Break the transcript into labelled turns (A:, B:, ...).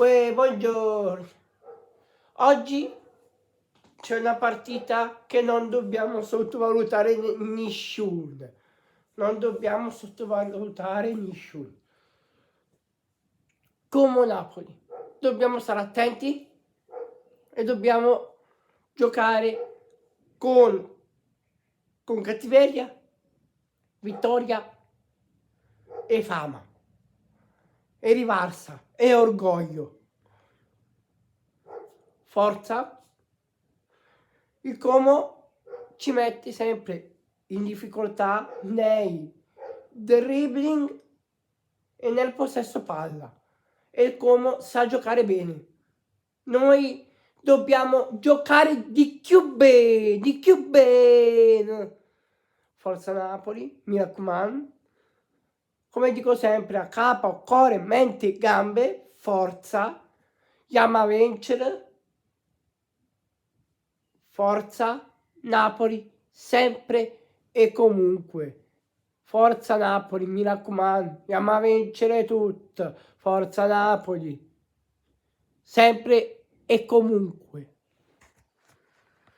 A: Uè, buongiorno. Oggi c'è una partita che non dobbiamo sottovalutare nessuno. Non dobbiamo sottovalutare nessuno. Come Napoli. Dobbiamo stare attenti e dobbiamo giocare con cattiveria, vittoria e fama, e rivalsa, e orgoglio. Forza. Il Como ci mette sempre in difficoltà nei dribbling e nel possesso palla, e il Como sa giocare bene. Noi dobbiamo giocare di più bene. Forza Napoli, mi raccomando. Come dico sempre, a capo, cuore, mente, gambe, forza, andiamo a vincere. Forza Napoli, sempre e comunque. Forza Napoli, mi raccomando, andiamo a vincere tutto. Forza Napoli, sempre e comunque.